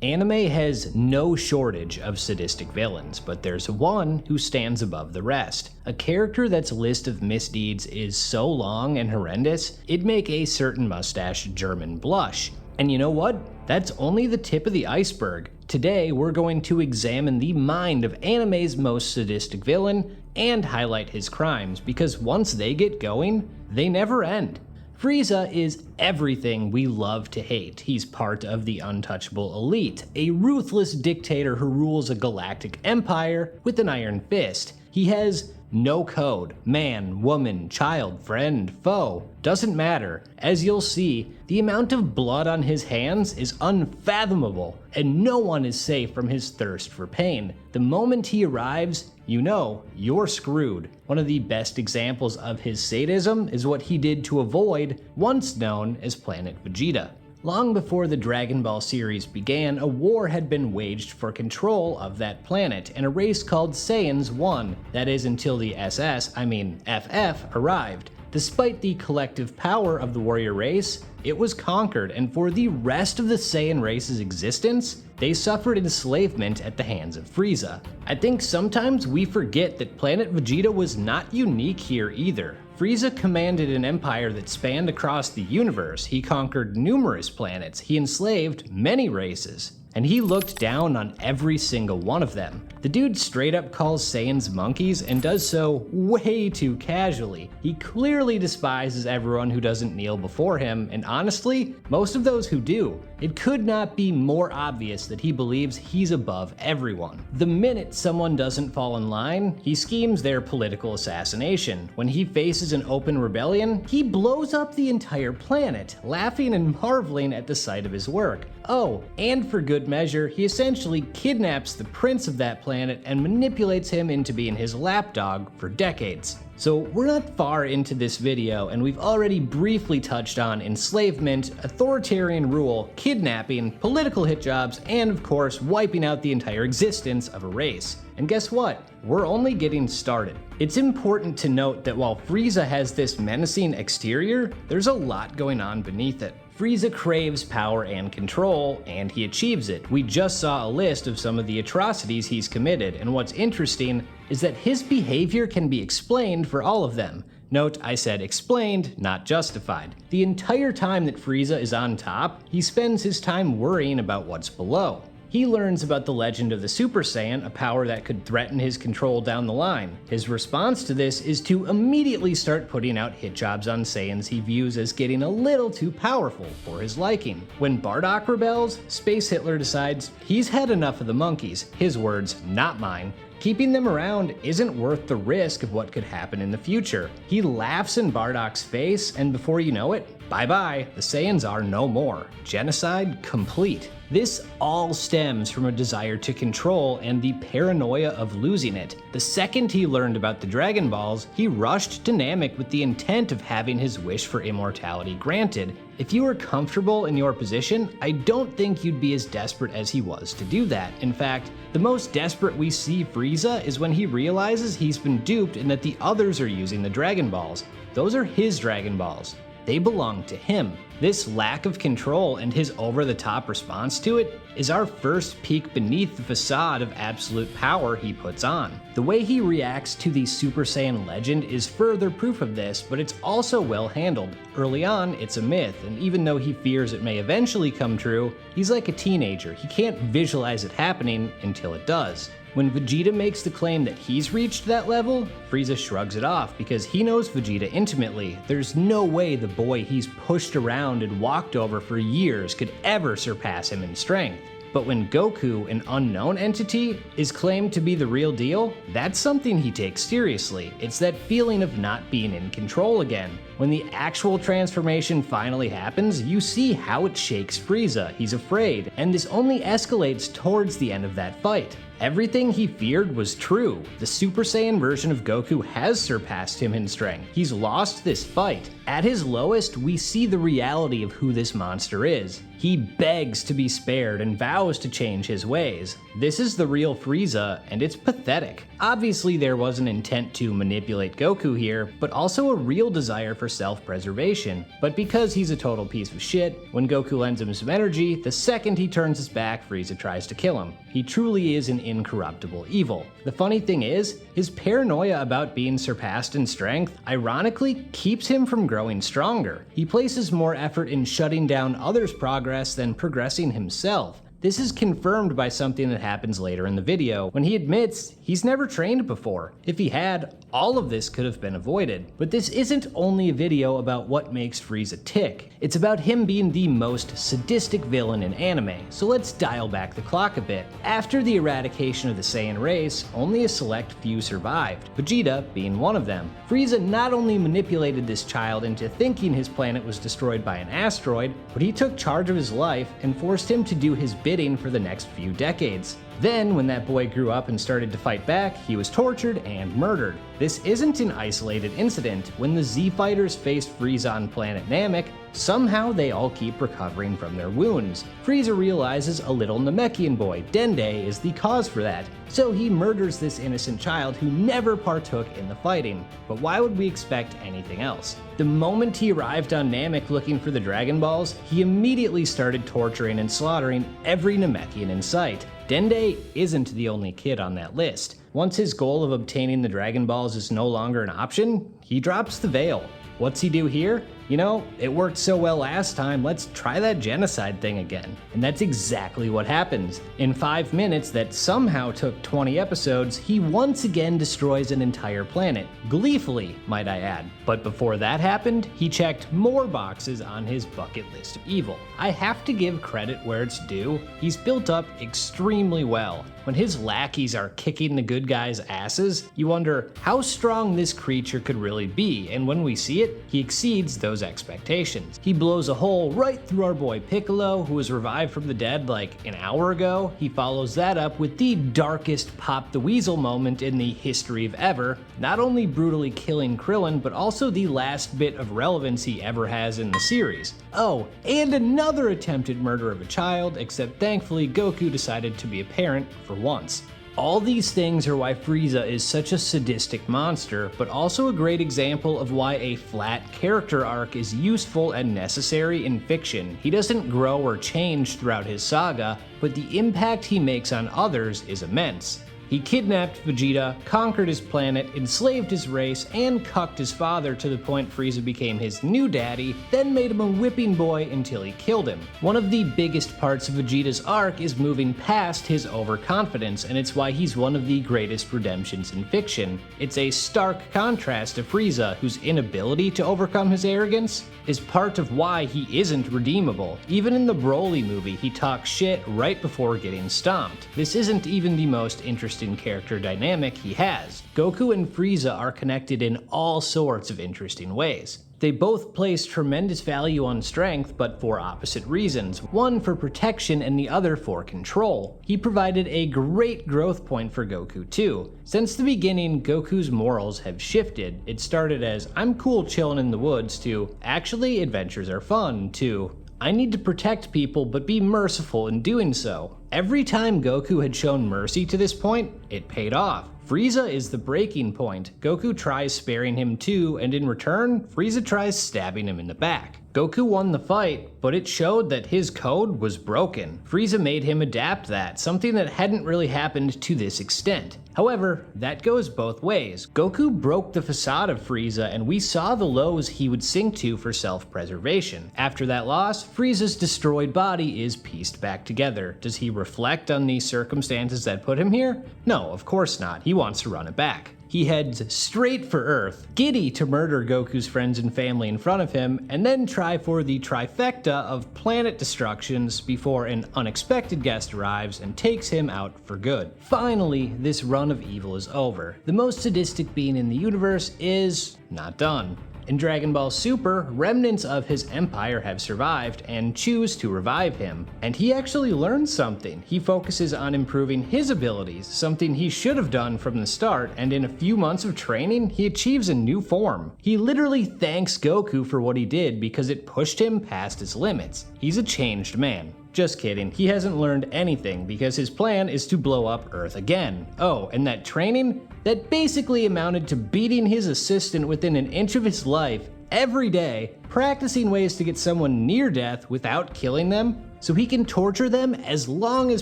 Anime has no shortage of sadistic villains, but there's one who stands above the rest. A character that's list of misdeeds is so long and horrendous, it'd make a certain mustached German blush. And you know what? That's only the tip of the iceberg. Today, we're going to examine the mind of anime's most sadistic villain and highlight his crimes, because once they get going, they never end. Frieza is everything we love to hate. He's part of the untouchable elite, a ruthless dictator who rules a galactic empire with an iron fist. He has no code. Man, woman, child, friend, foe, doesn't matter. As you'll see, the amount of blood on his hands is unfathomable, and no one is safe from his thirst for pain. The moment he arrives, you know you're screwed. One of the best examples of his sadism is what he did to avoid once known as Planet Vegeta. Long before the Dragon Ball series began, a war had been waged for control of that planet, and a race called Saiyans won. That is until the FF arrived. Despite the collective power of the warrior race, it was conquered, and for the rest of the Saiyan race's existence, they suffered enslavement at the hands of Frieza. I think sometimes we forget that Planet Vegeta was not unique here either. Frieza commanded an empire that spanned across the universe. He conquered numerous planets, he enslaved many races, and he looked down on every single one of them. The dude straight up calls Saiyans monkeys and does so way too casually. He clearly despises everyone who doesn't kneel before him, and honestly, most of those who do. It could not be more obvious that he believes he's above everyone. The minute someone doesn't fall in line, he schemes their political assassination. When he faces an open rebellion, he blows up the entire planet, laughing and marveling at the sight of his work. Oh, and for good measure, he essentially kidnaps the prince of that planet and manipulates him into being his lapdog for decades. So we're not far into this video, and we've already briefly touched on enslavement, authoritarian rule, kidnapping, political hit jobs, and of course wiping out the entire existence of a race. And guess what? We're only getting started. It's important to note that while Frieza has this menacing exterior, there's a lot going on beneath it. Frieza craves power and control, and he achieves it. We just saw a list of some of the atrocities he's committed, and what's interesting is that his behavior can be explained for all of them. Note, I said explained, not justified. The entire time that Frieza is on top, he spends his time worrying about what's below. He learns about the legend of the Super Saiyan, a power that could threaten his control down the line. His response to this is to immediately start putting out hit jobs on Saiyans he views as getting a little too powerful for his liking. When Bardock rebels, Space Hitler decides he's had enough of the monkeys, his words, not mine. Keeping them around isn't worth the risk of what could happen in the future. He laughs in Bardock's face, and before you know it, bye-bye, the Saiyans are no more. Genocide complete. This all stems from a desire to control and the paranoia of losing it. The second he learned about the Dragon Balls, he rushed to Namek with the intent of having his wish for immortality granted. If you were comfortable in your position, I don't think you'd be as desperate as he was to do that. In fact, the most desperate we see Frieza is when he realizes he's been duped and that the others are using the Dragon Balls. Those are his Dragon Balls. They belong to him. This lack of control and his over-the-top response to it is our first peek beneath the facade of absolute power he puts on. The way he reacts to the Super Saiyan legend is further proof of this, but it's also well handled. Early on, it's a myth, and even though he fears it may eventually come true, he's like a teenager. He can't visualize it happening until it does. When Vegeta makes the claim that he's reached that level, Frieza shrugs it off because he knows Vegeta intimately. There's no way the boy he's pushed around and walked over for years could ever surpass him in strength. But when Goku, an unknown entity, is claimed to be the real deal, that's something he takes seriously. It's that feeling of not being in control again. When the actual transformation finally happens, you see how it shakes Frieza. He's afraid, and this only escalates towards the end of that fight. Everything he feared was true. The Super Saiyan version of Goku has surpassed him in strength. He's lost this fight. At his lowest, we see the reality of who this monster is. He begs to be spared and vows to change his ways. This is the real Frieza, and it's pathetic. Obviously, there was an intent to manipulate Goku here, but also a real desire for self-preservation. But because he's a total piece of shit, when Goku lends him some energy, the second he turns his back, Frieza tries to kill him. He truly is an incorruptible evil. The funny thing is, his paranoia about being surpassed in strength ironically keeps him from growing stronger. He places more effort in shutting down others' progress than progressing himself. This is confirmed by something that happens later in the video, when he admits he's never trained before. If he had, all of this could have been avoided. But this isn't only a video about what makes Frieza tick, it's about him being the most sadistic villain in anime, so let's dial back the clock a bit. After the eradication of the Saiyan race, only a select few survived, Vegeta being one of them. Frieza not only manipulated this child into thinking his planet was destroyed by an asteroid, but he took charge of his life and forced him to do his bidding for the next few decades. Then, when that boy grew up and started to fight back, he was tortured and murdered. This isn't an isolated incident. When the Z-Fighters faced Frieza on planet Namek, somehow they all keep recovering from their wounds. Frieza realizes a little Namekian boy, Dende, is the cause for that, so he murders this innocent child who never partook in the fighting. But why would we expect anything else? The moment he arrived on Namek looking for the Dragon Balls, he immediately started torturing and slaughtering every Namekian in sight. Dende isn't the only kid on that list. Once his goal of obtaining the Dragon Balls is no longer an option, he drops the veil. What's he do here? You know, it worked so well last time, let's try that genocide thing again. And that's exactly what happens. In 5 minutes that somehow took 20 episodes, he once again destroys an entire planet. Gleefully, might I add. But before that happened, he checked more boxes on his bucket list of evil. I have to give credit where it's due. He's built up extremely well. When his lackeys are kicking the good guys' asses, you wonder how strong this creature could really be, and when we see it, he exceeds those expectations. He blows a hole right through our boy Piccolo, who was revived from the dead like an hour ago. He follows that up with the darkest Pop the Weasel moment in the history of ever, not only brutally killing Krillin, but also the last bit of relevance he ever has in the series. Oh, and another attempted murder of a child, except thankfully Goku decided to be a parent for once. All these things are why Frieza is such a sadistic monster, but also a great example of why a flat character arc is useful and necessary in fiction. He doesn't grow or change throughout his saga, but the impact he makes on others is immense. He kidnapped Vegeta, conquered his planet, enslaved his race, and cucked his father to the point Frieza became his new daddy, then made him a whipping boy until he killed him. One of the biggest parts of Vegeta's arc is moving past his overconfidence, and it's why he's one of the greatest redemptions in fiction. It's a stark contrast to Frieza, whose inability to overcome his arrogance is part of why he isn't redeemable. Even in the Broly movie, he talks shit right before getting stomped. This isn't even the most interesting character dynamic he has. Goku and Frieza are connected in all sorts of interesting ways. They both place tremendous value on strength, but for opposite reasons, one for protection and the other for control. He provided a great growth point for Goku too. Since the beginning, Goku's morals have shifted. It started as, I'm cool chilling in the woods, to, actually adventures are fun, to, I need to protect people but be merciful in doing so. Every time Goku had shown mercy to this point, it paid off. Frieza is the breaking point. Goku tries sparing him too, and in return, Frieza tries stabbing him in the back. Goku won the fight, but it showed that his code was broken. Frieza made him adapt that, something that hadn't really happened to this extent. However, that goes both ways. Goku broke the facade of Frieza, and we saw the lows he would sink to for self-preservation. After that loss, Frieza's destroyed body is pieced back together. Does he reflect on the circumstances that put him here? No, of course not. He wants to run it back. He heads straight for Earth, giddy to murder Goku's friends and family in front of him, and then try for the trifecta of planet destructions before an unexpected guest arrives and takes him out for good. Finally, this run of evil is over. The most sadistic being in the universe is not done. In Dragon Ball Super, remnants of his empire have survived and choose to revive him. And he actually learns something. He focuses on improving his abilities, something he should have done from the start, and in a few months of training, he achieves a new form. He literally thanks Goku for what he did because it pushed him past his limits. He's a changed man. Just kidding, he hasn't learned anything because his plan is to blow up Earth again. Oh, and that training? That basically amounted to beating his assistant within an inch of his life every day, practicing ways to get someone near death without killing them, so he can torture them as long as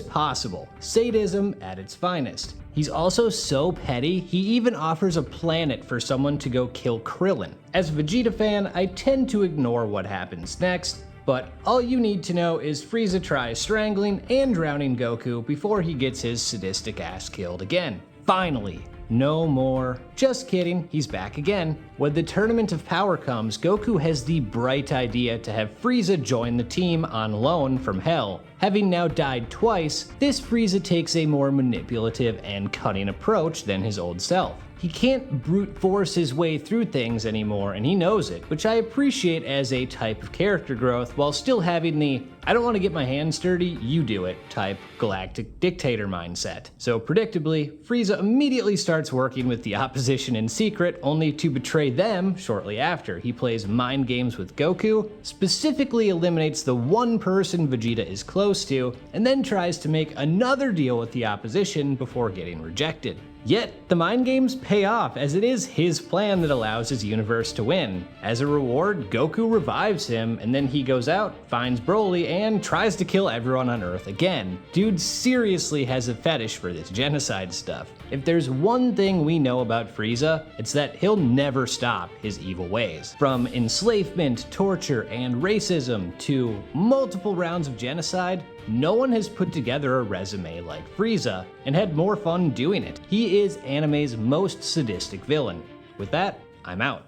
possible. Sadism at its finest. He's also so petty, he even offers a planet for someone to go kill Krillin. As a Vegeta fan, I tend to ignore what happens next, but all you need to know is Frieza tries strangling and drowning Goku before he gets his sadistic ass killed again. Finally. No more. Just kidding, he's back again. When the Tournament of Power comes, Goku has the bright idea to have Frieza join the team on loan from Hell. Having now died twice, this Frieza takes a more manipulative and cunning approach than his old self. He can't brute force his way through things anymore, and he knows it, which I appreciate as a type of character growth while still having the I don't want to get my hands dirty, you do it type galactic dictator mindset. So predictably, Frieza immediately starts working with the opposition in secret, only to betray them shortly after. He plays mind games with Goku, specifically eliminates the one person Vegeta is close to, and then tries to make another deal with the opposition before getting rejected. Yet, the mind games pay off as it is his plan that allows his universe to win. As a reward, Goku revives him, and then he goes out, finds Broly, and tries to kill everyone on Earth again. Dude seriously has a fetish for this genocide stuff. If there's one thing we know about Frieza, it's that he'll never stop his evil ways. From enslavement, torture, and racism to multiple rounds of genocide, no one has put together a resume like Frieza and had more fun doing it. He is anime's most sadistic villain. With that, I'm out.